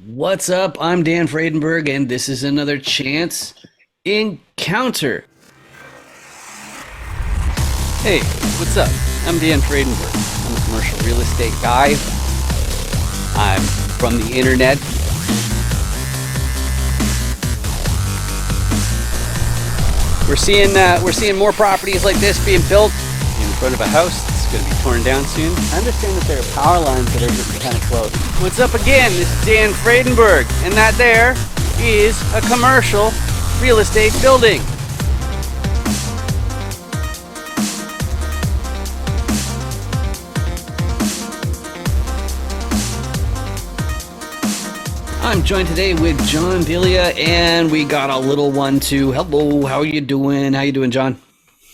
What's up? I'm Dan Fredenberg, and this is another Chance Encounter. Hey, what's up? I'm Dan Fredenberg. I'm a commercial real estate guy. I'm from the internet. We're seeing more properties like this being built in front of a house that's going to be torn down soon. I understand that there are power lines that are getting kind of close. What's up again? This is Dan Fredenberg, and that there is a commercial real estate building. I'm joined today with John Delia, and we got a little one too. Hello, how are you doing? How you doing, John?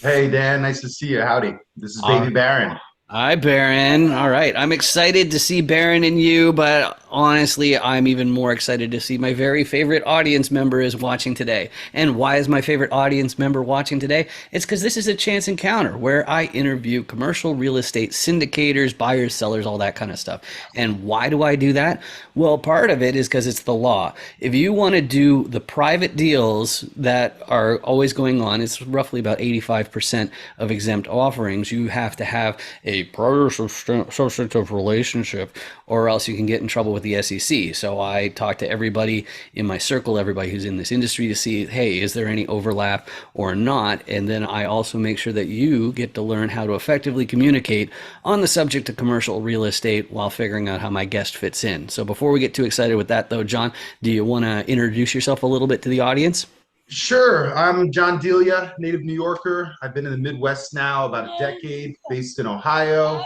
Hey Dan, nice to see you. Howdy. This is All Baby Baron. Hi, Baron. All right. I'm excited to see Baron and you, but honestly, I'm even more excited to see my very favorite audience member is watching today. And why is my favorite audience member watching today? It's because this is a chance encounter where I interview commercial real estate syndicators, buyers, sellers, all that kind of stuff. And why do I do that? Well, part of it is because it's the law. If you want to do the private deals that are always going on, it's roughly about 85% of exempt offerings, you have to have a prior substantive relationship, or else you can get in trouble with the SEC. So I talk to everybody in my circle, everybody who's in this industry, to see, hey, is there any overlap or not? And then I also make sure that you get to learn how to effectively communicate on the subject of commercial real estate while figuring out how my guest fits in. So before we get too excited with that, though, John, do you want to introduce yourself a little bit to the audience? Sure, I'm John Delia, native New Yorker. I've been in the Midwest now about a decade, based in Ohio.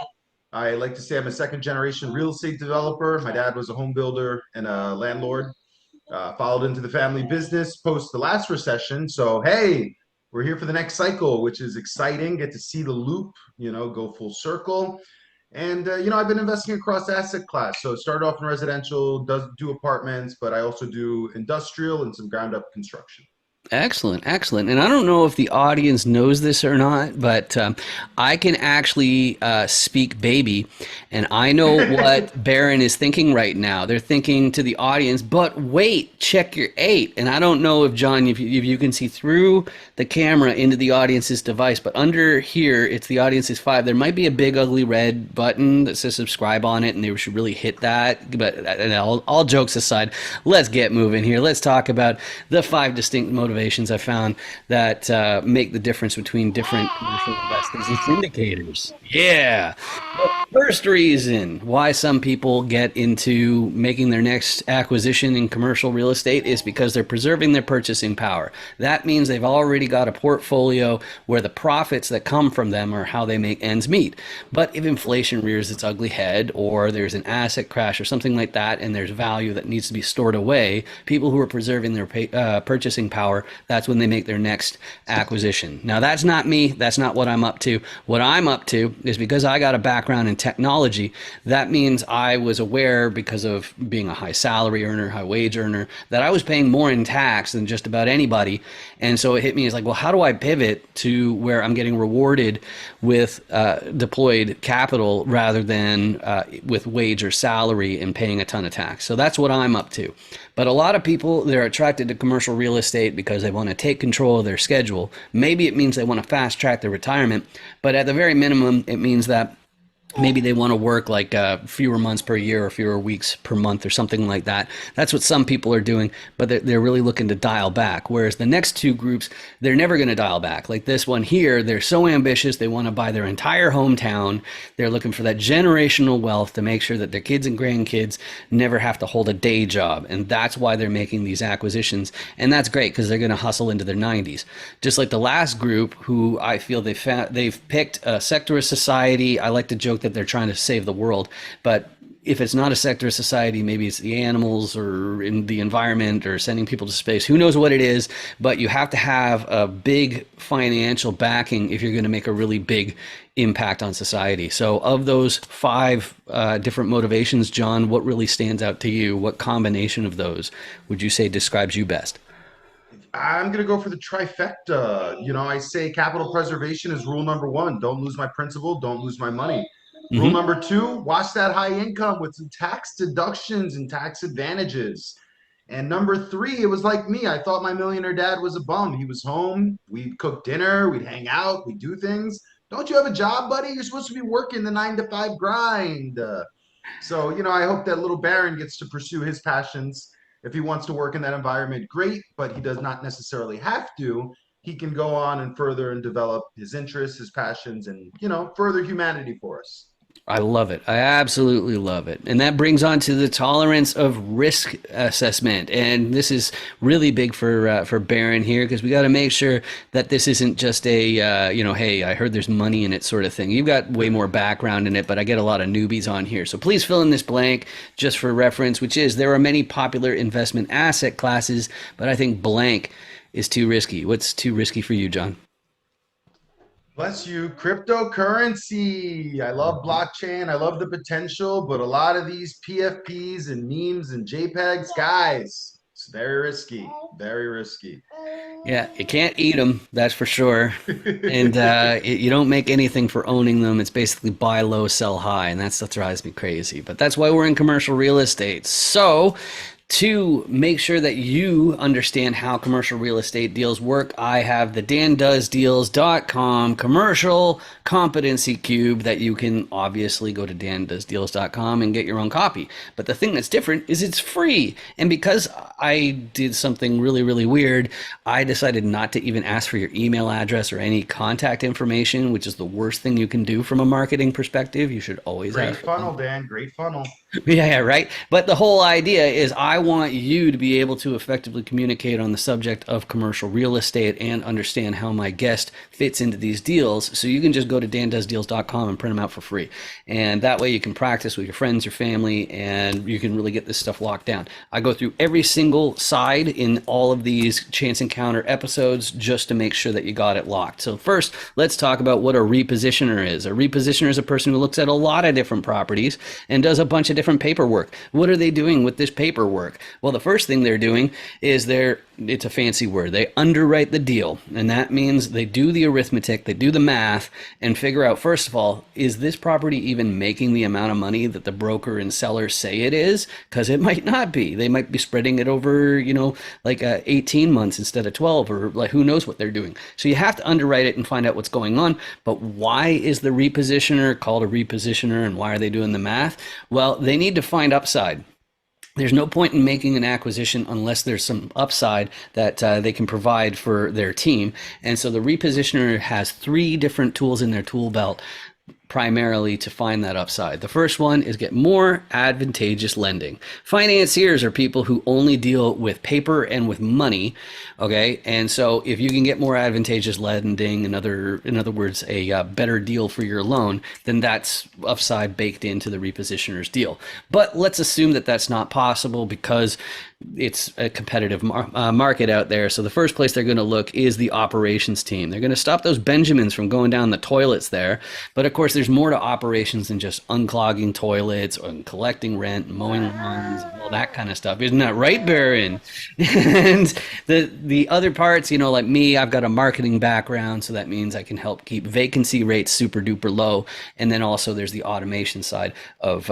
I like to say I'm a second generation real estate developer. My dad was a home builder and a landlord. Followed into the family business post the last recession. So, hey, we're here for the next cycle, which is exciting. Get to see the loop, go full circle. And I've been investing across asset class. So it started off in residential, does do apartments, but I also do industrial and some ground up construction. Excellent, excellent. And I don't know if the audience knows this or not, but I can actually speak baby, and I know what Baron is thinking right now. They're thinking to the audience, but wait, check your eight. And I don't know if John, if you can see through the camera into the audience's device, but under here, it's the audience's five. There might be a big ugly red button that says subscribe on it, and they should really hit that. But and all jokes aside, let's get moving here. Let's talk about the five distinct motivations I found that make the difference between different commercial investors and syndicators. Yeah. First reason why some people get into making their next acquisition in commercial real estate is because they're preserving their purchasing power. That means they've already got a portfolio where the profits that come from them are how they make ends meet. But if inflation rears its ugly head, or there's an asset crash or something like that, and there's value that needs to be stored away, people who are preserving their purchasing power, that's when they make their next acquisition. Now, that's not me. That's not what I'm up to. What I'm up to is, because I got a background in technology, that means I was aware, because of being a high salary earner, high wage earner, that I was paying more in tax than just about anybody. And so it hit me as like, well, how do I pivot to where I'm getting rewarded with deployed capital rather than with wage or salary and paying a ton of tax? So that's what I'm up to. But a lot of people, they're attracted to commercial real estate because they want to take control of their schedule. Maybe it means they want to fast track their retirement, but at the very minimum, it means that maybe they want to work like fewer months per year or fewer weeks per month or something like that. That's what some people are doing, but they're really looking to dial back. Whereas the next two groups, they're never going to dial back. Like this one here, they're so ambitious, they want to buy their entire hometown. They're looking for that generational wealth to make sure that their kids and grandkids never have to hold a day job. And that's why they're making these acquisitions. And that's great, because they're going to hustle into their 90s. Just like the last group, who I feel they've picked a sector of society. I like to joke that they're trying to save the world, but if it's not a sector of society, maybe it's the animals or in the environment or sending people to space. Who knows what it is? But you have to have a big financial backing if you're going to make a really big impact on society. So of those five different motivations, John, what really stands out to you? What combination of those would you say describes you best? I'm going to go for the trifecta. I say capital preservation is rule number one. Don't lose my principal, don't lose my money. Rule Hmm. number two, watch that high income with some tax deductions and tax advantages. And number three, it was like me. I thought my millionaire dad was a bum. He was home. We'd cook dinner. We'd hang out. We'd do things. Don't you have a job, buddy? You're supposed to be working the 9 to 5 grind. So, I hope that little Baron gets to pursue his passions. If he wants to work in that environment, great, but he does not necessarily have to. He can go on and further and develop his interests, his passions, and, further humanity for us. I love it. I absolutely love it. And that brings on to the tolerance of risk assessment. And this is really big for Baron here because we got to make sure that this isn't just a, hey, I heard there's money in it sort of thing. You've got way more background in it, but I get a lot of newbies on here. So please fill in this blank just for reference, which is there are many popular investment asset classes, but I think blank is too risky. What's too risky for you, John? Bless you. Cryptocurrency. I love blockchain. I love the potential, but a lot of these PFPs and memes and JPEGs, guys, it's very risky. Very risky. Yeah, you can't eat them, that's for sure. And you don't make anything for owning them. It's basically buy low, sell high, and that's what drives me crazy. But that's why we're in commercial real estate. So, to make sure that you understand how commercial real estate deals work, I have the dandoesdeals.com commercial competency cube that you can obviously go to dandoesdeals.com and get your own copy. But the thing that's different is it's free. And because I did something really, really weird, I decided not to even ask for your email address or any contact information, which is the worst thing you can do from a marketing perspective. You should always Great ask. funnel, Dan. Great funnel. Yeah, right. But the whole idea is I want you to be able to effectively communicate on the subject of commercial real estate and understand how my guest fits into these deals. So you can just go to dandoesdeals.com and print them out for free. And that way you can practice with your friends, your family, and you can really get this stuff locked down. I go through every single side in all of these Chance Encounter episodes just to make sure that you got it locked. So first, let's talk about what a repositioner is. A repositioner is a person who looks at a lot of different properties and does a bunch of different paperwork. What are they doing with this paperwork? Well, the first thing they're doing is it's a fancy word. They underwrite the deal. And that means they do the arithmetic, they do the math and figure out, first of all, is this property even making the amount of money that the broker and seller say it is? Because it might not be. They might be spreading it over, 18 months instead of 12, or like who knows what they're doing. So you have to underwrite it and find out what's going on. But why is the repositioner called a repositioner and why are they doing the math? Well, they need to find upside. There's no point in making an acquisition unless there's some upside that they can provide for their team. And so the repositioner has 3 different tools in their tool belt primarily to find that upside. The first one is get more advantageous lending. Financiers are people who only deal with paper and with money, okay? And so if you can get more advantageous lending, in other words, a better deal for your loan, then that's upside baked into the repositioner's deal. But let's assume that that's not possible because it's a competitive market out there. So the first place they're going to look is the operations team. They're going to stop those Benjamins from going down the toilets there. But of course, there's more to operations than just unclogging toilets and collecting rent and mowing lawns and all that kind of stuff. Isn't that right, Baron? And the other parts, like me, I've got a marketing background, so that means I can help keep vacancy rates super duper low. And then also there's the automation side of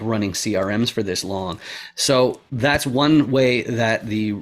running CRMs for this long. So that's one way that the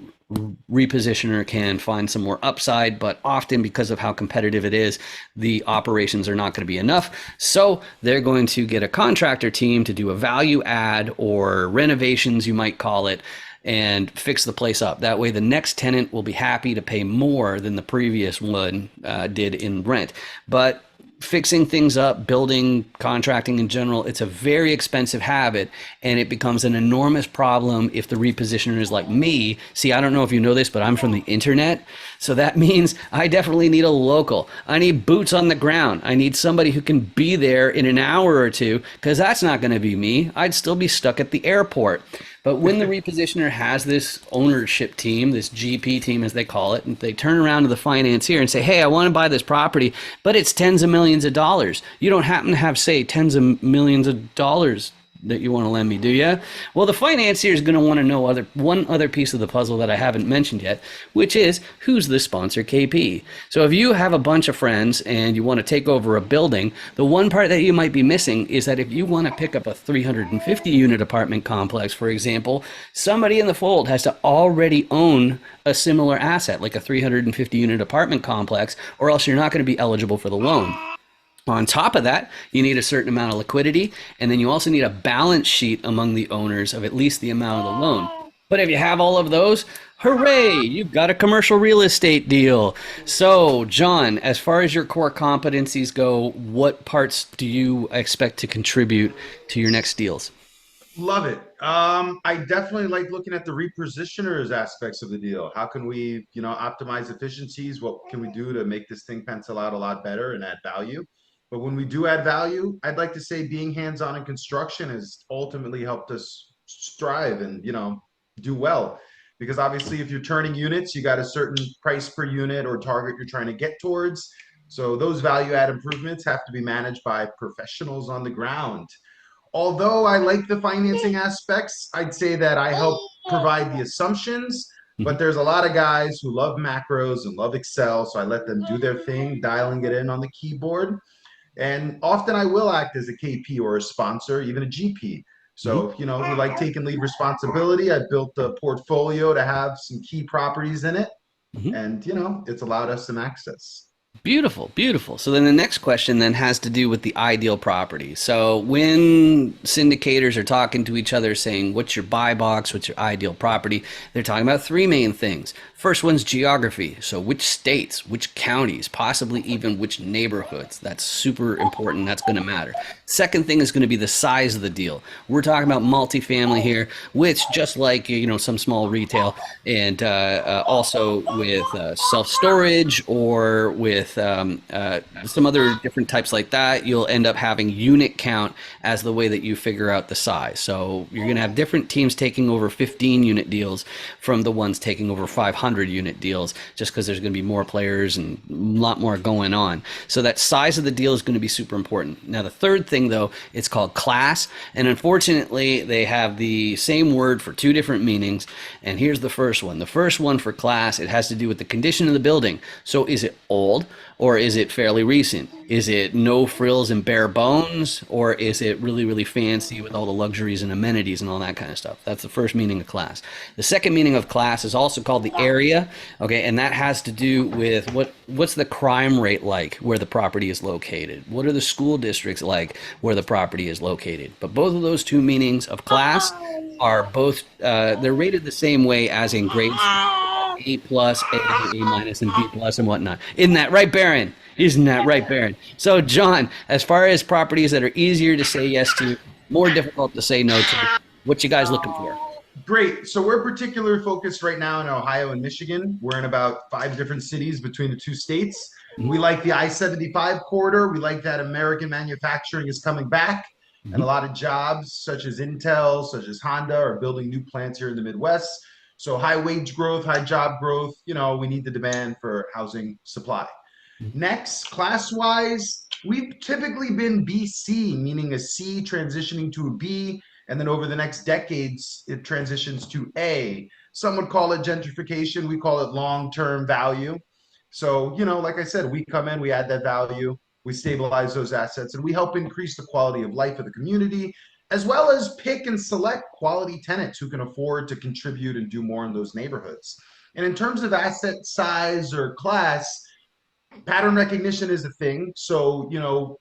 repositioner can find some more upside, but often because of how competitive it is, the operations are not going to be enough. So they're going to get a contractor team to do a value add or renovations, you might call it, and fix the place up. That way the next tenant will be happy to pay more than the previous one did in rent. But fixing things up, building, contracting in general, it's a very expensive habit, and it becomes an enormous problem if the repositioner is like me. See, I don't know if you know this, but I'm from the internet. So that means I definitely need a local. I need boots on the ground. I need somebody who can be there in an hour or two, because that's not going to be me. I'd still be stuck at the airport. But when the repositioner has this ownership team, this GP team as they call it, and they turn around to the financier and say, hey, I want to buy this property, but it's tens of millions of dollars. You don't happen to have, say, tens of millions of dollars that you want to lend me, do you? Well, the financier is going to want to know one other piece of the puzzle that I haven't mentioned yet, which is who's the sponsor KP. So if you have a bunch of friends and you want to take over a building, the one part that you might be missing is that if you want to pick up a 350 unit apartment complex, for example, somebody in the fold has to already own a similar asset, like a 350 unit apartment complex, or else you're not going to be eligible for the loan. On top of that, you need a certain amount of liquidity, and then you also need a balance sheet among the owners of at least the amount of the loan. But if you have all of those, hooray, you've got a commercial real estate deal. So, John, as far as your core competencies go, what parts do you expect to contribute to your next deals? Love it. I definitely like looking at the repositioners aspects of the deal. How can we, optimize efficiencies? What can we do to make this thing pencil out a lot better and add value? But when we do add value, I'd like to say being hands-on in construction has ultimately helped us strive and, do well. Because obviously, if you're turning units, you got a certain price per unit or target you're trying to get towards. So those value add improvements have to be managed by professionals on the ground. Although I like the financing aspects, I'd say that I help provide the assumptions, but there's a lot of guys who love macros and love Excel, so I let them do their thing, dialing it in on the keyboard. And often I will act as a KP or a sponsor, even a GP. Mm-hmm. So, we like taking lead responsibility. I built a portfolio to have some key properties in it, Mm-hmm. and, it's allowed us some access. Beautiful, beautiful. So then the next question then has to do with the ideal property. So when syndicators are talking to each other saying, what's your buy box, what's your ideal property, they're talking about three main things. First one's geography. So which states, which counties, possibly even which neighborhoods. That's super important. That's going to matter. Second thing is going to be the size of the deal. We're talking about multifamily here, which just like, some small retail and also with self-storage or with some other different types like that, you'll end up having unit count as the way that you figure out the size. So you're going to have different teams taking over 15 unit deals from the ones taking over 500 unit deals, just because there's going to be more players and a lot more going on. So that size of the deal is going to be super important. Now, the third thing, though, it's called class. And unfortunately, they have the same word for two different meanings. And here's the first one. The first one for class, it has to do with the condition of the building. So is it old? Or is it fairly recent? Is it no frills and bare bones? Or is it really, really fancy with all the luxuries and amenities and all that kind of stuff? That's the first meaning of class. The second meaning of class is also called the area, okay? And that has to do with what's the crime rate like where the property is located? What are the school districts like where the property is located? But both of those two meanings of class are both, they're rated the same way as in grades. A plus, A minus, and B plus, and whatnot. Isn't that right, Baron? Isn't that right, Baron? So, John, as far as properties that are easier to say yes to, more difficult to say no to, what you guys looking for? Great. So we're particularly focused right now in Ohio and Michigan. We're in about 5 different cities between the two states. We like the I-75 corridor. We like that American manufacturing is coming back, and a Mm-hmm. lot of jobs such as Intel, such as Honda are building new plants here in the Midwest. So high wage growth, high job growth, we need the demand for housing supply. Next, class-wise, we've typically been BC, meaning a C transitioning to a B, and then over the next decades, it transitions to A. Some would call it gentrification. We call it long-term value. So, like I said, we come in, we add that value, we stabilize those assets, and we help increase the quality of life of the community, as well as pick and select quality tenants who can afford to contribute and do more in those neighborhoods. And in terms of asset size or class, pattern recognition is a thing. So,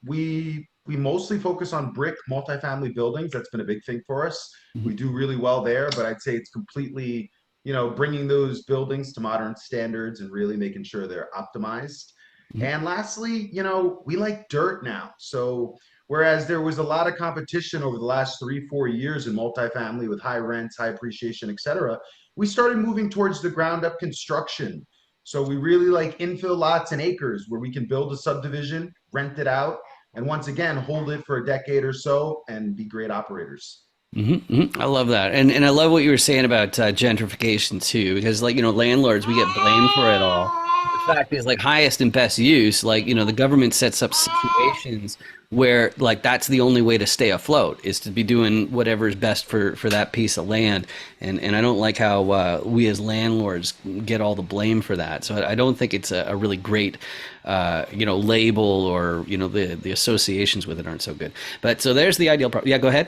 we mostly focus on brick multifamily buildings. That's been a big thing for us. We do really well there, but I'd say it's completely, bringing those buildings to modern standards and really making sure they're optimized. And lastly, we like dirt now. So whereas there was a lot of competition over the last 3, 4 years in multifamily with high rents, high appreciation, et cetera, we started moving towards the ground up construction. So we really like infill lots and acres where we can build a subdivision, rent it out, and once again, hold it for a decade or so and be great operators. I love that, and I love what you were saying about gentrification too, because like landlords, we get blamed for it all. The fact is like highest and best use, like, the government sets up situations where like that's the only way to stay afloat is to be doing whatever is best for that piece of land. And I don't like how we as landlords get all the blame for that. So I don't think it's a really great label, or the associations with it aren't so good. But so there's the ideal yeah, go ahead.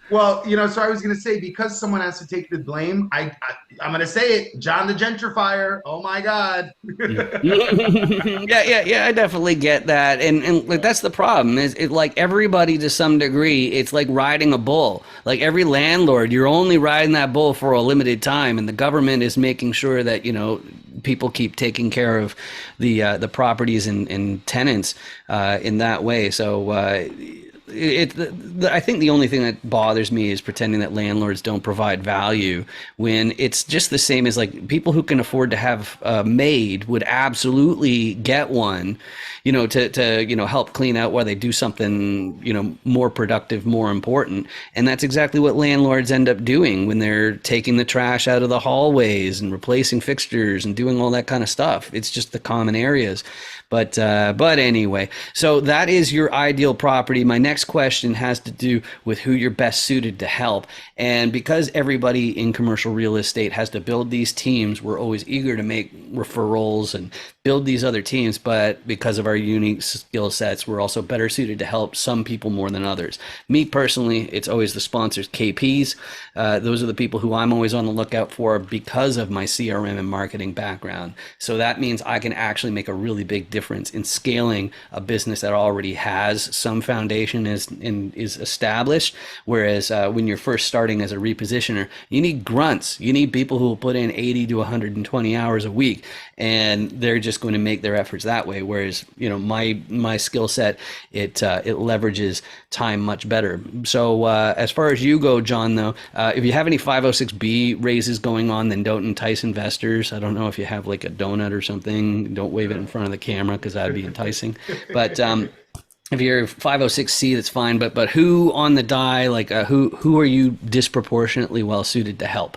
Well, so I was going to say, because someone has to take the blame, I'm going to say it, John the Gentrifier. Oh my God. Yeah, I definitely get that, and like that's the problem. Is it like everybody to some degree? It's like riding a bull. Like every landlord, you're only riding that bull for a limited time, and the government is making sure that people keep taking care of the properties and tenants in that way. So. I think the only thing that bothers me is pretending that landlords don't provide value, when it's just the same as like people who can afford to have a maid would absolutely get one, to help clean out while they do something, more productive, more important. And that's exactly what landlords end up doing when they're taking the trash out of the hallways and replacing fixtures and doing all that kind of stuff. It's just the common areas. But anyway, so that is your ideal property. My next question has to do with who you're best suited to help. And because everybody in commercial real estate has to build these teams, we're always eager to make referrals and build these other teams. But because of our unique skill sets, we're also better suited to help some people more than others. Me personally, it's always the sponsors, KPs. Those are the people who I'm always on the lookout for because of my CRM and marketing background. So that means I can actually make a really big difference in scaling a business that already has some foundation is established. Whereas when you're first starting as a repositioner, you need grunts. You need people who will put in 80 to 120 hours a week, and they're just going to make their efforts that way. Whereas my skill set, it leverages time much better. So as far as you go, John, though, if you have any 506B raises going on, then don't entice investors. I don't know if you have like a donut or something. Don't wave it in front of the camera, because that'd be enticing. But if you're 506C, that's fine. But who on the die, like who are you disproportionately well suited to help?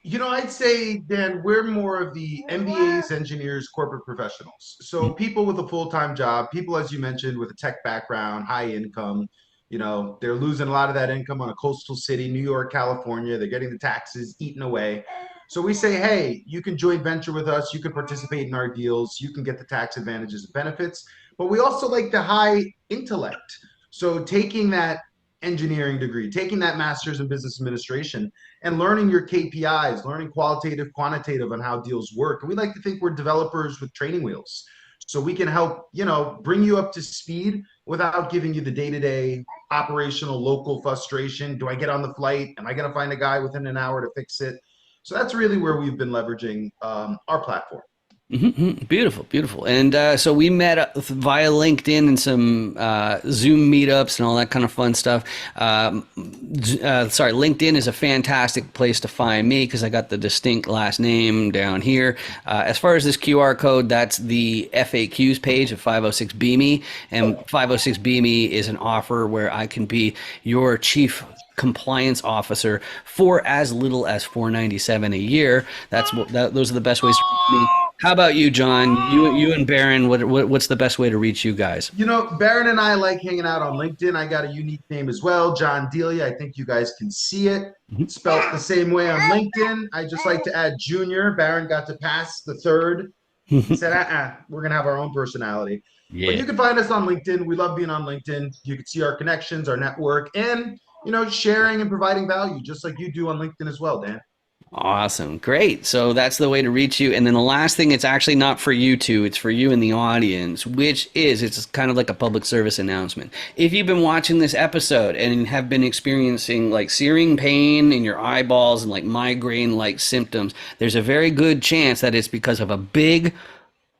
I'd say, Dan, we're more of the MBAs, engineers, corporate professionals. So people with a full-time job, people, as you mentioned, with a tech background, high income, they're losing a lot of that income on a coastal city, New York, California. They're getting the taxes eaten away. So we say, hey, you can joint venture with us. You can participate in our deals. You can get the tax advantages and benefits. But we also like the high intellect. So taking that engineering degree, taking that master's in business administration, and learning your KPIs, learning qualitative, quantitative on how deals work. And we like to think we're developers with training wheels. So we can help, bring you up to speed without giving you the day-to-day operational local frustration. Do I get on the flight? Am I going to find a guy within an hour to fix it? So that's really where we've been leveraging our platform. Mm-hmm. Beautiful, beautiful. And so we met via LinkedIn and some Zoom meetups and all that kind of fun stuff. LinkedIn is a fantastic place to find me because I got the distinct last name down here. As far as this QR code, that's the FAQs page of 506BME. And 506BME is an offer where I can be your chief compliance officer for as little as $497 a year. Those are the best ways to reach me. How about you, John? You and Baron, what's the best way to reach you guys? Baron and I like hanging out on LinkedIn. I got a unique name as well, John Delia. I think you guys can see it. It's spelled the same way on LinkedIn. I just like to add Junior. Baron got to pass the third. He said, we're going to have our own personality. Yeah. But you can find us on LinkedIn. We love being on LinkedIn. You can see our connections, our network, and, sharing and providing value, just like you do on LinkedIn as well, Dan. Awesome. Great. So that's the way to reach you. And then the last thing, it's actually not for you two, it's for you in the audience, it's kind of like a public service announcement. If you've been watching this episode and have been experiencing like searing pain in your eyeballs and like migraine-like symptoms, there's a very good chance that it's because of a big,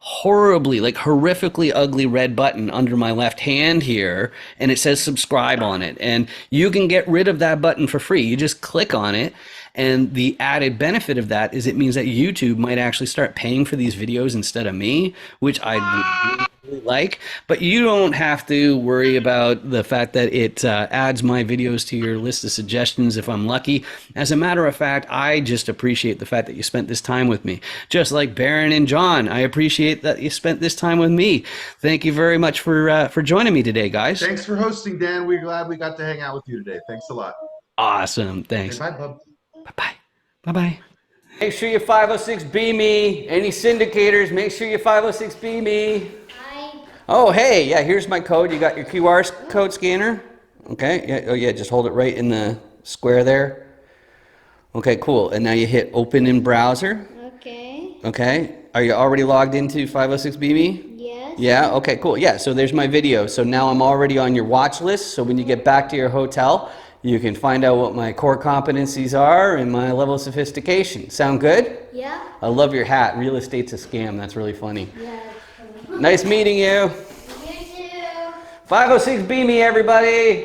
horrifically ugly red button under my left hand here, and it says subscribe on it. And you can get rid of that button for free. You just click on it. And the added benefit of that is it means that YouTube might actually start paying for these videos instead of me, which I'd like, but you don't have to worry about the fact that it adds my videos to your list of suggestions if I'm lucky. As a matter of fact, I just appreciate the fact that you spent this time with me. Just like Baron and John, I appreciate that you spent this time with me. Thank you very much for joining me today, guys. Thanks for hosting, Dan. We're glad we got to hang out with you today. Thanks a lot. Awesome. Okay, Thanks. bye, bub. Bye-bye. Bye-bye. Make sure you 506B me. Any syndicators, make sure you 506B me. Oh, hey, yeah, here's my code. You got your QR code scanner? Okay, yeah, oh yeah, just hold it right in the square there. Okay, cool. And now you hit open in browser. Okay. Okay, are you already logged into 506B me? Yes. Yeah, okay, cool. Yeah, so there's my video. So now I'm already on your watch list. So when you get back to your hotel, you can find out what my core competencies are and my level of sophistication. Sound good? Yeah. I love your hat. Real estate's a scam. That's really funny. Yeah. Nice meeting you. You too. 506B me, everybody.